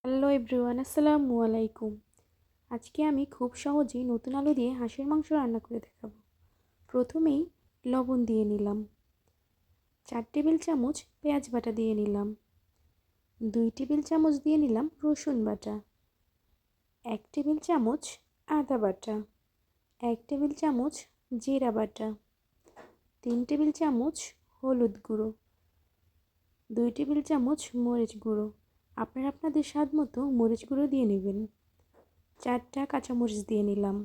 Hello everyone, আসসালামু আলাইকুম। আজকে আমি খুব সহজেই নতুন আলু দিয়ে হাঁসের মাংস রান্না করে দেখাবো। প্রথমেই লবণ দিয়ে নিলাম, 4 টেবিল চামচ পেঁয়াজ বাটা দিয়ে নিলাম, 2 টেবিল চামচ দিয়ে নিলাম রসুন বাটা, 1 টেবিল চামচ আদা বাটা, 1 টেবিল চামচ জিরা বাটা, 3 টেবিল চামচ হলুদ গুঁড়ো, 2 টেবিল চামচ মরিচ গুঁড়ো। আপনারা আপনাদের স্বাদ মতো মরিচ গুঁড়ো দিয়ে নেবেন। 4টা কাঁচামরিচ দিয়ে নিলাম।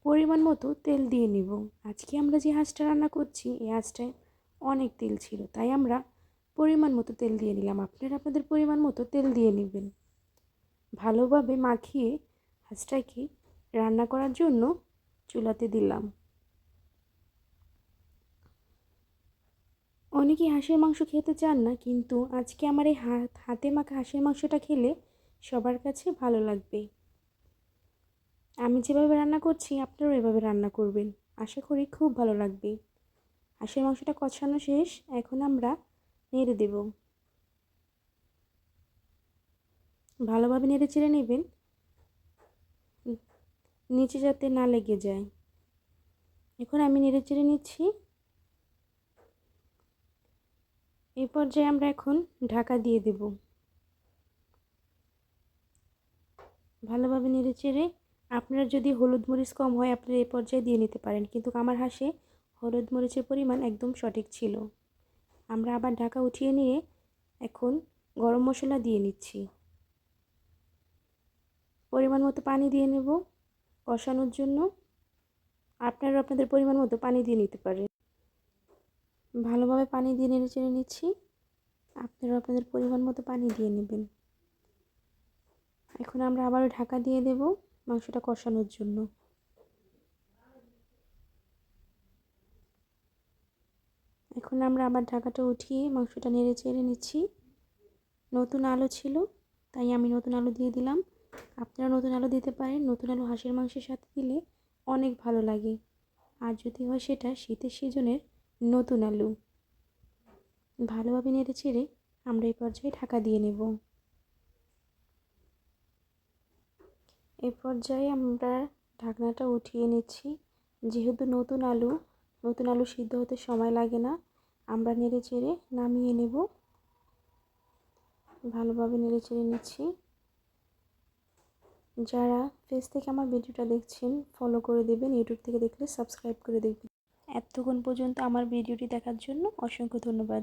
পরিমাণ মতো তেল দিয়ে নিব। আজকে আমরা যে হাঁসটা রান্না করছি এই হাঁসটায় অনেক তেল ছিল, তাই আমরা পরিমাণ মতো তেল দিয়ে নিলাম। আপনারা আপনাদের পরিমাণ মতো তেল দিয়ে নেবেন। ভালোভাবে মাখিয়ে হাঁসটাকে রান্না করার জন্য চুলাতে দিলাম। অনেকেই হাঁসের মাংস খেতে চান না, কিন্তু আজকে আমার এই হাতে মাখা হাঁসের মাংসটা খেলে সবার কাছে ভালো লাগবে। আমি যেভাবে রান্না করছি আপনারাও এভাবে রান্না করবেন, আশা করি খুব ভালো লাগবে। হাঁসের মাংসটা কষানো শেষ, এখন আমরা নেড়ে দেব। ভালোভাবে নেড়ে চেড়ে নেবেন, নিচে যাতে না লেগে যায়। এখন আমি নেড়ে চেড়ে নিচ্ছি। এই পর্যায়ে আমরা এখন ঢাকা দিয়ে দেব। ভালোভাবে নেড়ে চেড়ে, আপনার যদি হলুদ মরিচ কম হয় আপনারা এই পর্যায়ে দিয়ে নিতে পারেন, কিন্তু আমার হাঁসে হলুদ মরিচের পরিমাণ একদম সঠিক ছিল। আমরা আবার ঢাকা উঠিয়ে নিয়ে এখন গরম মশলা দিয়ে নিচ্ছি। পরিমাণ মতো পানি দিয়ে নেব কষানোর জন্য। আপনারা আপনাদের পরিমাণ মতো পানি দিয়ে নিতে পারেন। ভালোভাবে পানি দিয়ে নেড়ে চেড়ে নিচ্ছি। আপনারা আপনাদের পরিমাণ মতো পানি দিয়ে নেবেন। এখন আমরা আবারও ঢাকা দিয়ে দেব মাংসটা কষানোর জন্য। এখন আমরা আবার ঢাকাটা উঠিয়ে মাংসটা নেড়ে চেড়ে নিচ্ছি। নতুন আলু ছিল তাই আমি নতুন আলু দিয়ে দিলাম। আপনারা নতুন আলু দিতে পারেন। নতুন আলু হাঁসের মাংসের সাথে দিলে অনেক ভালো লাগে, আর যদি হয় সেটা শীতের সিজনের নতুন আলু। ভালোভাবে নেড়ে চেড়ে আমরা এই পর্যায়ে ঢাকা দিয়ে নেব। এই পর্যায়ে আমরা ঢাকনাটা উঠিয়ে নিচ্ছি। যেহেতু নতুন আলু সিদ্ধ হতে সময় লাগে না, আমরা নেড়ে চেড়ে নামিয়ে নেব। ভালোভাবে নেড়ে চেড়ে নিচ্ছি। যারা ফেস থেকে আমার ভিডিওটা দেখছেন ফলো করে দেবেন, ইউটিউব থেকে দেখলে সাবস্ক্রাইব করে দেখবেন। এতক্ষণ পর্যন্ত আমার ভিডিওটি দেখার জন্য অসংখ্য ধন্যবাদ।